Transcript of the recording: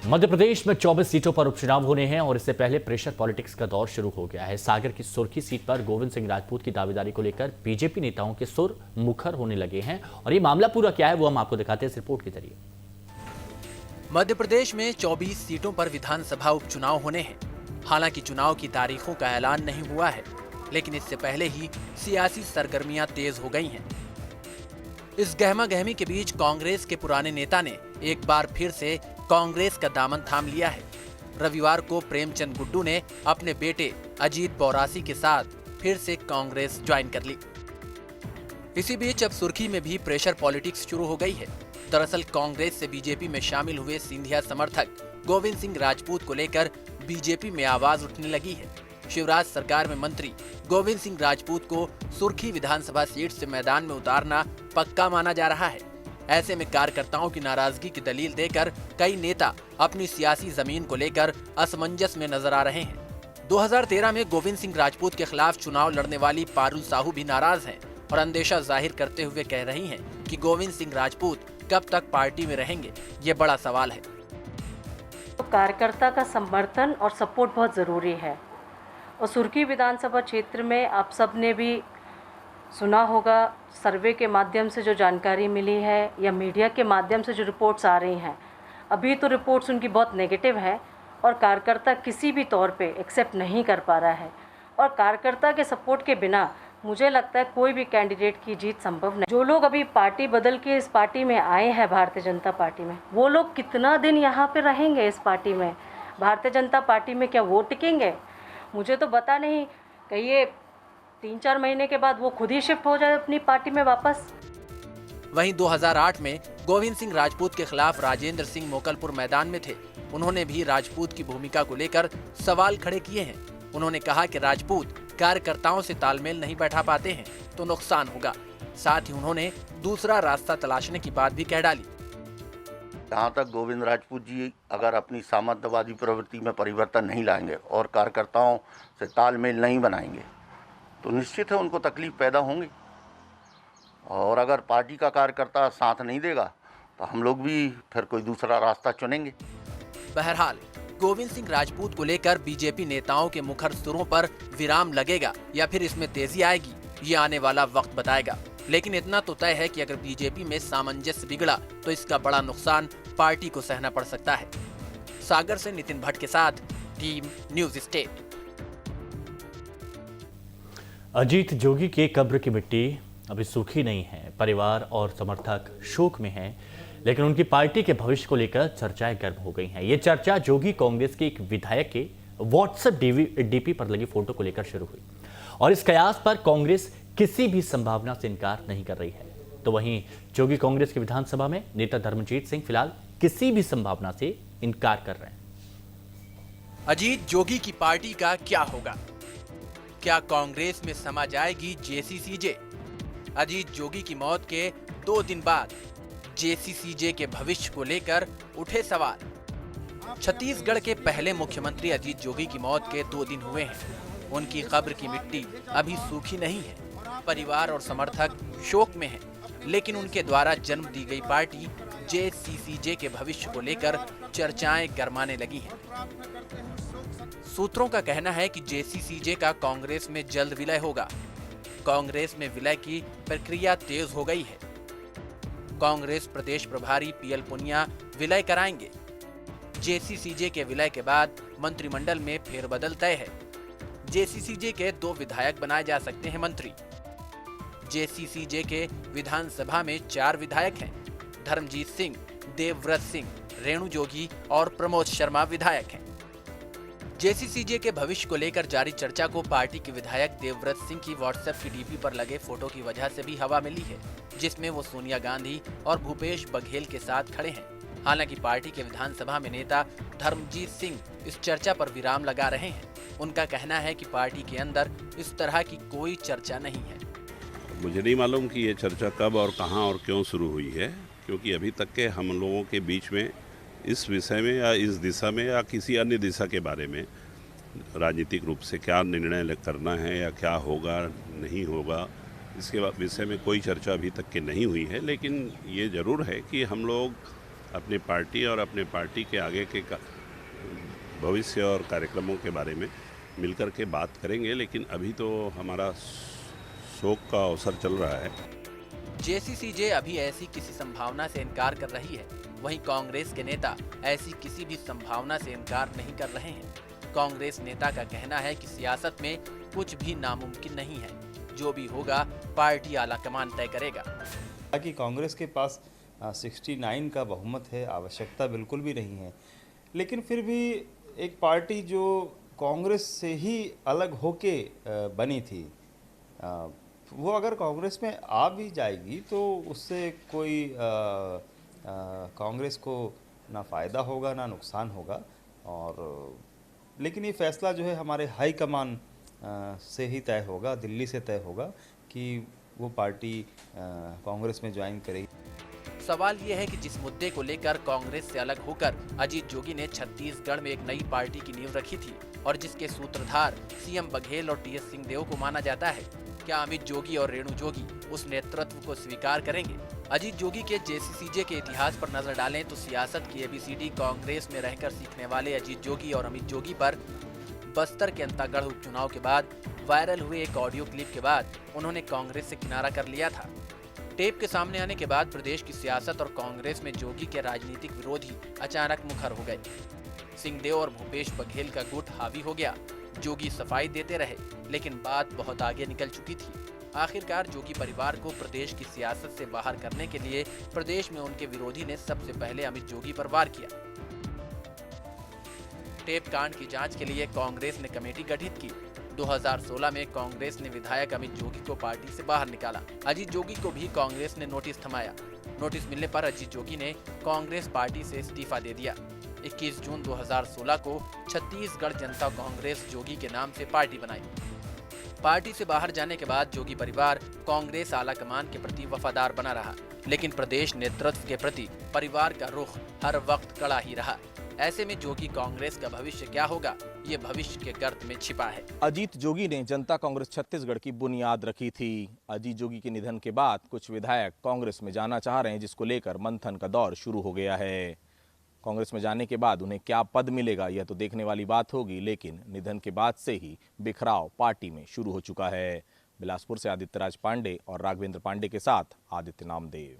मध्य प्रदेश में 24 सीटों पर उपचुनाव होने हैं और इससे पहले प्रेशर पॉलिटिक्स का दौर शुरू हो गया है। सागर की सुर्खी सीट पर गोविंद सिंह राजपूत की दावेदारी को लेकर बीजेपी नेताओं के सुर मुखर होने लगे हैं और ये मामला पूरा क्या है वो हम आपको दिखाते हैं इस रिपोर्ट के जरिए। मध्य प्रदेश में 24 सीटों पर विधानसभा उपचुनाव होने हैं। हालांकि चुनाव की तारीखों का ऐलान नहीं हुआ है, लेकिन इससे पहले ही सियासी सरगर्मियां तेज हो गई हैं। इस गहमा-गहमी के बीच कांग्रेस के पुराने नेता ने एक बार फिर से कांग्रेस का दामन थाम लिया है। रविवार को प्रेमचंद गुड्डू ने अपने बेटे अजीत बौरासी के साथ फिर से कांग्रेस ज्वाइन कर ली। इसी बीच अब सुर्खी में भी प्रेशर पॉलिटिक्स शुरू हो गई है। दरअसल कांग्रेस से बीजेपी में शामिल हुए सिंधिया समर्थक गोविंद सिंह राजपूत को लेकर बीजेपी में आवाज उठने लगी है। शिवराज सरकार में मंत्री गोविंद सिंह राजपूत को सुर्खी विधानसभा सीट से मैदान में उतारना पक्का माना जा रहा है। ऐसे में कार्यकर्ताओं की नाराजगी की दलील देकर कई नेता अपनी सियासी जमीन को लेकर असमंजस में नजर आ रहे हैं। 2013 में गोविंद सिंह राजपूत के खिलाफ चुनाव लड़ने वाली पारुल साहू भी नाराज हैं और अंदेशा जाहिर करते हुए कह रही हैं कि गोविंद सिंह राजपूत कब तक पार्टी में रहेंगे, ये बड़ा सवाल है। तो कार्यकर्ता का समर्थन और सपोर्ट बहुत ज़रूरी है और सुर्खी विधानसभा क्षेत्र में आप सब ने भी सुना होगा, सर्वे के माध्यम से जो जानकारी मिली है या मीडिया के माध्यम से जो रिपोर्ट्स आ रही हैं, अभी तो रिपोर्ट्स उनकी बहुत नेगेटिव है और कार्यकर्ता किसी भी तौर पे एक्सेप्ट नहीं कर पा रहा है और कार्यकर्ता के सपोर्ट के बिना मुझे लगता है कोई भी कैंडिडेट की जीत संभव नहीं। जो लोग अभी पार्टी बदल के इस पार्टी में आए हैं भारतीय जनता पार्टी में, वो लोग कितना दिन यहाँ पे रहेंगे इस पार्टी में, भारतीय जनता पार्टी में क्या वो टिकेंगे? मुझे तो पता नहीं, कहिए 3-4 महीने के बाद वो खुद ही शिफ्ट हो जाए अपनी पार्टी में वापस। वहीं 2008 में गोविंद सिंह राजपूत के खिलाफ राजेंद्र सिंह मोकलपुर मैदान में थे। उन्होंने भी राजपूत की भूमिका को लेकर सवाल खड़े किए हैं। उन्होंने कहा कि राजपूत कार्यकर्ताओं से तालमेल नहीं बैठा पाते हैं तो नुकसान होगा। साथ ही उन्होंने दूसरा रास्ता तलाशने की बात भी कह डाली। जहाँ तक गोविंद राजपूत जी अगर अपनी सामंतवादी प्रवृत्ति में परिवर्तन नहीं लाएंगे और कार्यकर्ताओं से तालमेल नहीं बनाएंगे तो निश्चित है उनको तकलीफ पैदा होंगी और अगर पार्टी का कार्यकर्ता साथ नहीं देगा तो हम लोग भी फिर कोई दूसरा रास्ता चुनेंगे। बहरहाल गोविंद सिंह राजपूत को लेकर बीजेपी नेताओं के मुखर सुरों पर विराम लगेगा या फिर इसमें तेजी आएगी, ये आने वाला वक्त बताएगा। लेकिन इतना तो तय है कि अगर बीजेपी में सामंजस्य बिगड़ा तो इसका बड़ा नुकसान पार्टी को सहना पड़ सकता है। सागर से नितिन भट्ट के साथ team news state. Ajit Jogi के कब्र की मिट्टी अभी सूखी नहीं है। परिवार और समर्थक शोक में हैं, लेकिन उनकी पार्टी के भविष्य को लेकर चर्चाएं गर्म हो गई हैं। ये चर्चा जोगी कांग्रेस के एक विधायक के व्हाट्सएप डीपी पर लगी फोटो को लेकर शुरू हुई और इस कयास पर कांग्रेस किसी भी संभावना से इनकार नहीं कर रही है। तो वहीं जोगी कांग्रेस की विधानसभा में नेता धर्मजीत सिंह फिलहाल किसी भी संभावना से इनकार कर रहे हैं। अजीत जोगी की पार्टी का क्या होगा? क्या कांग्रेस में समा जाएगी जेसीसीजे? अजीत जोगी की मौत के 2 दिन बाद जेसीसीजे के भविष्य को लेकर उठे सवाल। छत्तीसगढ़ के पहले मुख्यमंत्री अजीत जोगी की मौत के 2 दिन हुए हैं। उनकी कब्र की मिट्टी अभी सूखी नहीं है। परिवार और समर्थक शोक में हैं, लेकिन उनके द्वारा जन्म दी गई पार्टी जेसीसीजे के भविष्य को लेकर चर्चाएं गरमाने लगी हैं। सूत्रों का कहना है कि जेसीसीजे का कांग्रेस में जल्द विलय होगा। कांग्रेस में विलय की प्रक्रिया तेज हो गई है। कांग्रेस प्रदेश प्रभारी पीएल पुनिया विलय कराएंगे। जेसीसीजे के विलय के बाद मंत्रिमंडल में फेरबदल तय है। जेसीसीजे के 2 विधायक बनाए जा सकते हैं मंत्री। जेसीसीजे के विधानसभा में 4 विधायक हैं। धर्मजीत सिंह, देवव्रत सिंह, रेणु जोगी और प्रमोद शर्मा विधायक हैं। जेसीसीजे के भविष्य को लेकर जारी चर्चा को पार्टी के विधायक देवव्रत सिंह की व्हाट्सएप की डीपी पर लगे फोटो की वजह से भी हवा मिली है, जिसमें वो सोनिया गांधी और भूपेश बघेल के साथ खड़े हैं। हालांकि पार्टी के विधानसभा में नेता धर्मजीत सिंह इस चर्चा पर विराम लगा रहे हैं। उनका कहना है कि पार्टी के अंदर इस तरह की कोई चर्चा नहीं है। मुझे नहीं मालूम कि ये चर्चा कब और कहां और क्यों शुरू हुई है, क्योंकि अभी तक के हम लोगों के बीच में इस विषय में या इस दिशा में या किसी अन्य दिशा के बारे में राजनीतिक रूप से क्या निर्णय करना है या क्या होगा नहीं होगा, इसके विषय में कोई चर्चा अभी तक के नहीं हुई है। लेकिन ये ज़रूर है कि हम लोग अपनी पार्टी और अपने पार्टी के आगे के भविष्य और कार्यक्रमों के बारे में मिलकर के बात करेंगे। लेकिन अभी तो हमारा शोक का अवसर चल रहा है। जेसीसीजे अभी ऐसी किसी संभावना से इनकार कर रही है, वहीं कांग्रेस के नेता ऐसी किसी भी संभावना से इनकार नहीं कर रहे हैं। कांग्रेस नेता का कहना है कि सियासत में कुछ भी नामुमकिन नहीं है, जो भी होगा पार्टी आलाकमान तय करेगा। कि कांग्रेस के पास 69 का बहुमत है, आवश्यकता बिल्कुल भी नहीं है, लेकिन फिर भी एक पार्टी जो कांग्रेस से ही अलग होके बनी थी, वो अगर कांग्रेस में आ भी जाएगी तो उससे कोई कांग्रेस को ना फ़ायदा होगा ना नुकसान होगा। और लेकिन ये फैसला जो है हमारे हाई कमान से ही तय होगा, दिल्ली से तय होगा कि वो पार्टी कांग्रेस में ज्वाइन करेगी। सवाल ये है कि जिस मुद्दे को लेकर कांग्रेस से अलग होकर अजीत जोगी ने छत्तीसगढ़ में एक नई पार्टी की नींव रखी थी और जिसके सूत्रधार सीएम बघेल और टीएस सिंहदेव को माना जाता है, क्या अमित जोगी और रेणु जोगी उस नेतृत्व को स्वीकार करेंगे? अजीत जोगी के जेसीसीजे के इतिहास पर नजर डालें तो सियासत की एबीसीडी कांग्रेस में रहकर सीखने वाले अजीत जोगी और अमित जोगी पर बस्तर के अंतागढ़ उपचुनाव के बाद वायरल हुए एक ऑडियो क्लिप के बाद उन्होंने कांग्रेस से किनारा कर लिया था। टेप के सामने आने के बाद प्रदेश की सियासत और कांग्रेस में जोगी के राजनीतिक विरोधी अचानक मुखर हो गए। सिंहदेव और भूपेश बघेल का गुट हावी हो गया। जोगी सफाई देते रहे, लेकिन बात बहुत आगे निकल चुकी थी। आखिरकार जोगी परिवार को प्रदेश की सियासत से बाहर करने के लिए प्रदेश में उनके विरोधी ने सबसे पहले अमित जोगी पर वार किया। टेप कांड की जांच के लिए कांग्रेस ने कमेटी गठित की। 2016 में कांग्रेस ने विधायक अमित जोगी को पार्टी से बाहर निकाला। अजीत जोगी को भी कांग्रेस ने नोटिस थमाया। नोटिस मिलने पर अजीत जोगी ने कांग्रेस पार्टी से इस्तीफा दे दिया। 21 जून 2016 को छत्तीसगढ़ जनता कांग्रेस जोगी के नाम से पार्टी बनाई। पार्टी से बाहर जाने के बाद जोगी परिवार कांग्रेस आलाकमान के प्रति वफादार बना रहा, लेकिन प्रदेश नेतृत्व के प्रति परिवार का रुख हर वक्त कड़ा ही रहा। ऐसे में जोगी कांग्रेस का भविष्य क्या होगा, ये भविष्य के गर्त में छिपा है। अजीत जोगी ने जनता कांग्रेस छत्तीसगढ़ की बुनियाद रखी थी। अजीत जोगी के निधन के बाद कुछ विधायक कांग्रेस में जाना चाह रहे हैं, जिसको लेकर मंथन का दौर शुरू हो गया है। कांग्रेस में जाने के बाद उन्हें क्या पद मिलेगा, यह तो देखने वाली बात होगी, लेकिन निधन के बाद से ही बिखराव पार्टी में शुरू हो चुका है। बिलासपुर से आदित्य राज पांडे और राघवेंद्र पांडे के साथ आदित्य नामदेव।